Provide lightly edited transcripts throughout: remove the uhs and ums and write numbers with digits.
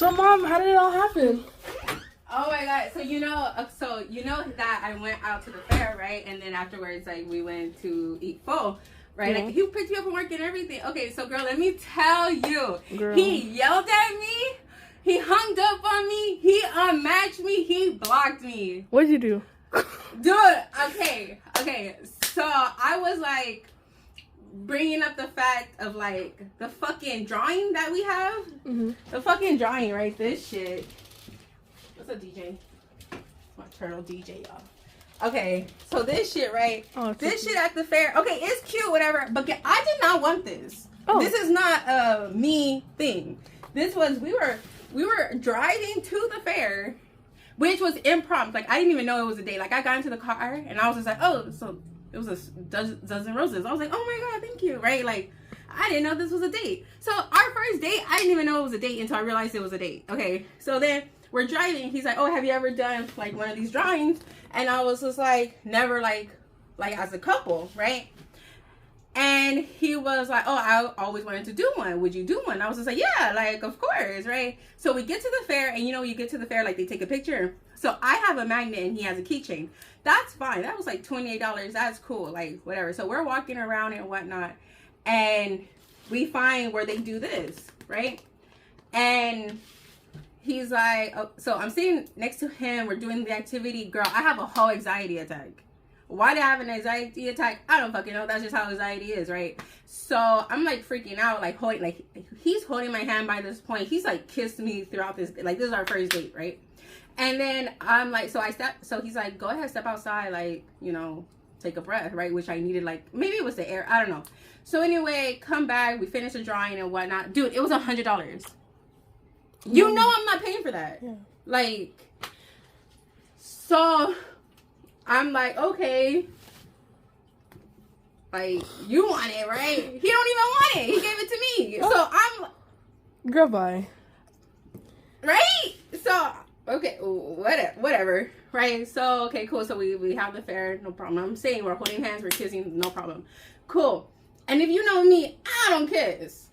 So, Mom, how did it all happen? Oh my god! So you know that I went out to the fair, right? And then afterwards, like we went to eat pho, right? Mm-hmm. Like he picked me up from work and everything. Okay, so girl, let me tell you, Girl. he yelled at me, he hung up on me, he unmatched me, he blocked me. What did you do? Dude, okay. So I was like bringing up the fact of like the fucking drawing that we have, the fucking drawing, right? This shit. What's up, DJ? My turtle DJ, y'all. Okay, so this shit, right? Oh, this shit at the fair. Okay, it's cute, whatever. But I did not want this. Oh. This is not a me thing. This was we were driving to the fair, which was impromptu. Like I didn't even know it was a date. Like I got into the car and I was just like, oh, so it was a dozen roses. I was like, oh my god, thank you, right? Like I didn't know this was a date. So our first date, I didn't even know it was a date until I realized it was a date. Okay, so then we're driving. He's like, oh, have you ever done like one of these drawings? And I was just like, never, like as a couple, right? And he was like, oh, I always wanted to do one. Would you do one? I was just like, yeah, like, of course, right? So we get to the fair, and you know, you get to the fair, like they take a picture. So I have a magnet and he has a keychain. That's fine. That was like $28. That's cool, like whatever. So we're walking around and whatnot, and we find where they do this, right? And he's like, oh, so I'm sitting next to him. We're doing the activity. Girl, I have a whole anxiety attack. Why did I have an anxiety attack? I don't fucking know. That's just how anxiety is, right? So I'm like freaking out, like holding, like he's holding my hand by this point. He's like kissed me throughout this, like this is our first date, right? And then I'm like, so he's like, go ahead, step outside, like, you know, take a breath, right? Which I needed, like, maybe it was the air. I don't know. So anyway, come back. We finished the drawing and whatnot. Dude, it was $100. You know I'm not paying for that. Yeah. Like, so I'm like, okay. Like, you want it, right? He don't even want it. He gave it to me. So I'm... Girl, bye. Right? So, okay, whatever. Right? So, okay, cool. So we have the fair. No problem. I'm saying we're holding hands. We're kissing. No problem. Cool. And if you know me, I don't kiss.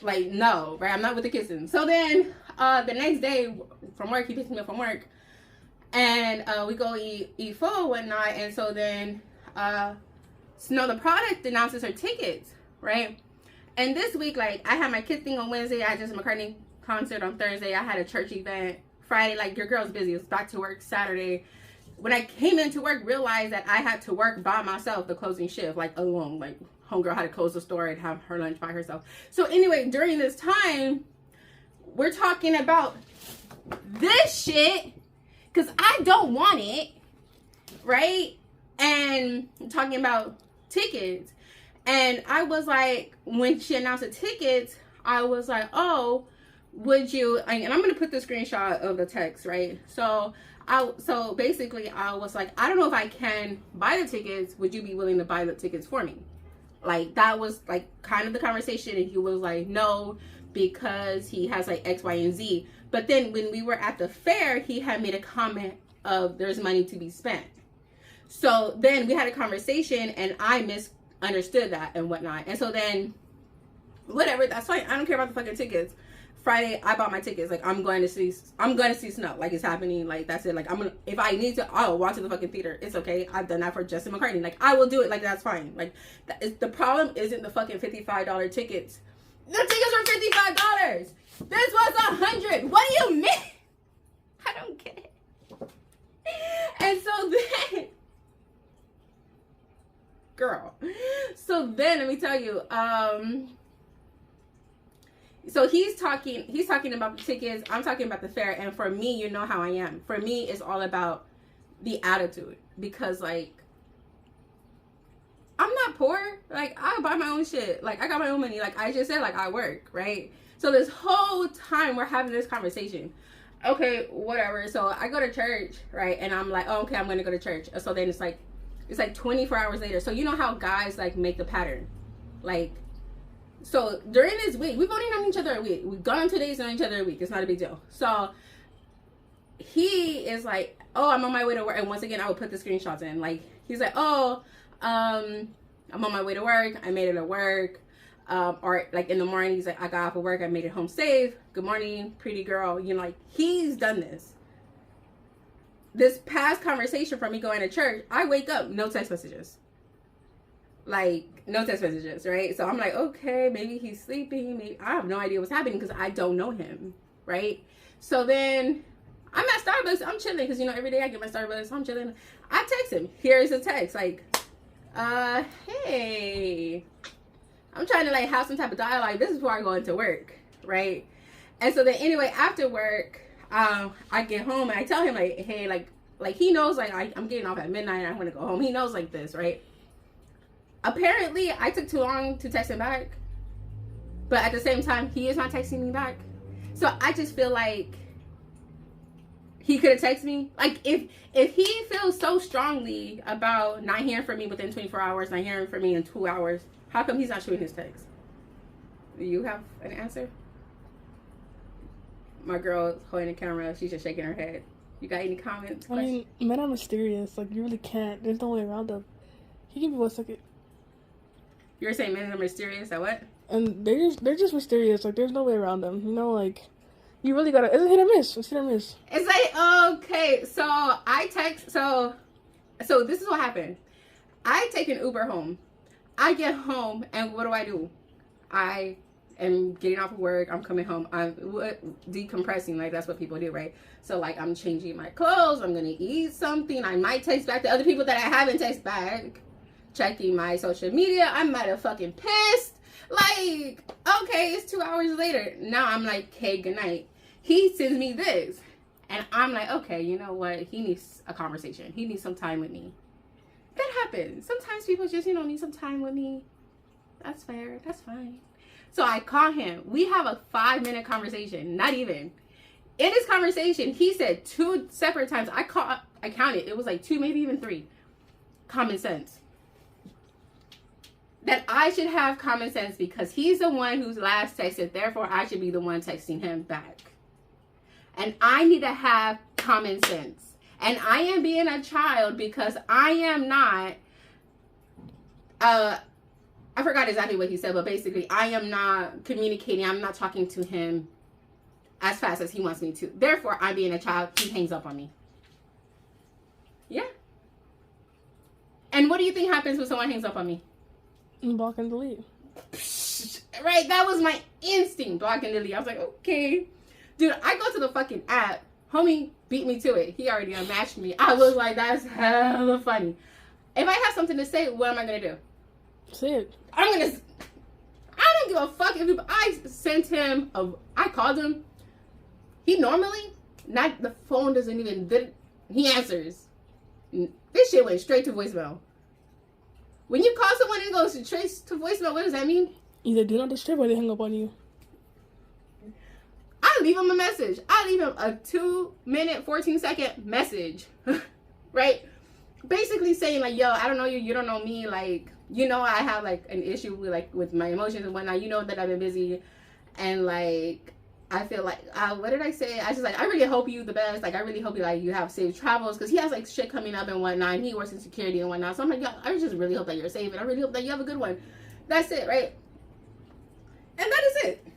Like, no, right? I'm not with the kissing. So then, the next day from work, he picks me up from work, and we go eat pho and whatnot. And so then, the product announces her tickets, right? And this week, like, I had my kid thing on Wednesday. I had just a McCartney concert on Thursday. I had a church event Friday. Like, your girl's busy. It's back to work Saturday. When I came into work, realized that I had to work by myself, the closing shift, like alone, like. Homegirl had to close the store and have her lunch by herself. So anyway, during this time, we're talking about this shit because I don't want it, right? And talking about tickets. And I was like, when she announced the tickets, I was like, oh, would you, and I'm going to put the screenshot of the text, right? So basically I was like, I don't know if I can buy the tickets. Would you be willing to buy the tickets for me? Like, that was, like, kind of the conversation. And he was like, no, because he has, like, X, Y, and Z. But then when we were at the fair, he had made a comment of there's money to be spent. So then we had a conversation, and I misunderstood that and whatnot. And so then, whatever, that's fine. I don't care about the fucking tickets. Friday, I bought my tickets. Like, I'm going to see Snow. Like, it's happening. Like, that's it. Like, if I need to, I'll walk to the fucking theater. It's okay. I've done that for Justin McCartney. Like, I will do it. Like, that's fine. Like, the problem isn't the fucking $55 tickets. The tickets were $55. This was $100. What do you mean? I don't get it. And so then, girl. So then, let me tell you, so he's talking about the tickets. I'm talking about the fair. And for me, you know how I am. For me, it's all about the attitude. Because, like, I'm not poor. Like, I buy my own shit. Like, I got my own money. Like, I just said, like, I work, right? So this whole time we're having this conversation. Okay, whatever. So I go to church, right? And I'm like, oh, okay, I'm going to go to church. So then it's like 24 hours later. So you know how guys, like, make the pattern. Like, so during this week, we've only known each other a week. We've gone 2 days on each other a week. It's not a big deal. So he is like, oh, I'm on my way to work. And once again, I would put the screenshots in. Like, he's like, oh, I'm on my way to work. I made it at work. Or like in the morning, he's like, I got off of work, I made it home safe. Good morning, pretty girl. You know, like he's done this. This past conversation from me going to church, I wake up, no text messages. Like, no text messages, right? So I'm like, okay, maybe he's sleeping. Maybe I have no idea what's happening because I don't know him, right? So then I'm at Starbucks. I'm chilling because, you know, every day I get my Starbucks. So I'm chilling. I text him. Here's a text. Like, hey, I'm trying to, like, have some type of dialogue. This is before I go into work, right? And so then anyway, after work, I get home and I tell him, like, hey, like he knows, like, I'm getting off at midnight and I'm going to go home. He knows, like, this, right? Apparently, I took too long to text him back. But at the same time, he is not texting me back. So I just feel like he could have texted me. Like, if he feels so strongly about not hearing from me within 24 hours, not hearing from me in 2 hours, how come he's not shooting his text? Do you have an answer? My girl holding the camera, she's just shaking her head. You got any comments? I mean, men are mysterious. Like, you really can't. There's no way around them. He can be 1 second. You were saying men are mysterious? At what? And they're just mysterious. Like, there's no way around them. You know, like, you really gotta. It's a hit or miss. It's hit or miss. It's like, okay, so I text. So this is what happened. I take an Uber home. I get home, and what do? I am getting off of work. I'm coming home. I'm decompressing. Like, that's what people do, right? So, like, I'm changing my clothes. I'm gonna eat something. I might text back to other people that I haven't texted back. Checking my social media. I'm motherfucking pissed. Like, okay, it's 2 hours later. Now I'm like, okay, good night. He sends me this. And I'm like, okay, you know what? He needs a conversation. He needs some time with me. That happens. Sometimes people just, you know, need some time with me. That's fair. That's fine. So I call him. We have a 5-minute conversation. Not even. In this conversation, he said 2 separate times. I counted. It was like 2, maybe even 3. Common sense. That I should have common sense because he's the one who's last texted. Therefore, I should be the one texting him back. And I need to have common sense. And I am being a child because I am not, I forgot exactly what he said, but basically I am not communicating. I'm not talking to him as fast as he wants me to. Therefore, I'm being a child. He hangs up on me. Yeah. And what do you think happens when someone hangs up on me? Block and delete. Right, that was my instinct. Block and delete. I was like, okay. Dude, I go to the fucking app. Homie beat me to it. He already unmatched me. I was like, that's hella funny. If I have something to say, what am I going to do? Say it. I don't give a fuck if I sent him, I called him. He normally, the phone doesn't even, he answers. This shit went straight to voicemail. When you call someone and it goes straight to voicemail, what does that mean? Either do not disturb or they hang up on you. I leave him a message. I leave him a 2-minute, 14-second message. Right? Basically saying, like, yo, I don't know you. You don't know me. Like, you know, I have, like, an issue with my emotions and whatnot. You know that I've been busy. And, like, I feel like, what did I say? I just, like, I really hope you the best. Like, I really hope you, like, you have safe travels. Because he has, like, shit coming up and whatnot. And he works in security and whatnot. So I'm like, yo, I just really hope that you're safe. And I really hope that you have a good one. That's it, right? And that is it.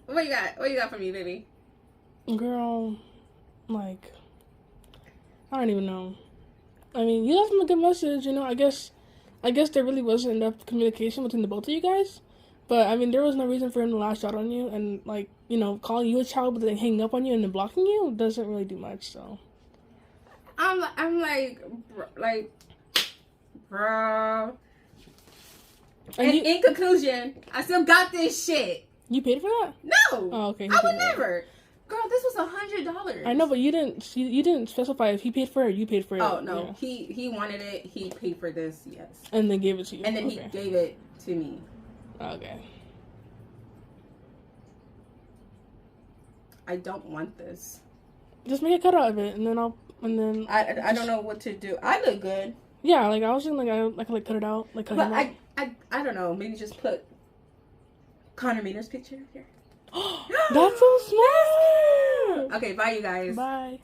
What you got? What you got for me, baby? Girl, like, I don't even know. I mean, you left him a good message, you know. I guess there really wasn't enough communication between the both of you guys. But, I mean, there was no reason for him to lash out on you. And, like, you know, calling you a child but then hanging up on you and then blocking you doesn't really do much, so. I'm like, bro. And in conclusion, I still got this shit. You paid for that? No. Oh, okay. I would never. Girl, this was $100. I know, but you didn't specify if he paid for it or you paid for it. Oh, no. Yeah. He wanted it. He paid for this, yes. And then gave it to you. And then he gave it to me. Okay. I don't want this. Just make a cut out of it, and then I don't know what to do. I look good. Yeah, like I was thinking, like I could like cut it out, like cut but him out. I don't know. Maybe just put Connor Meaner's picture here. That's so smart. Okay, bye, you guys. Bye.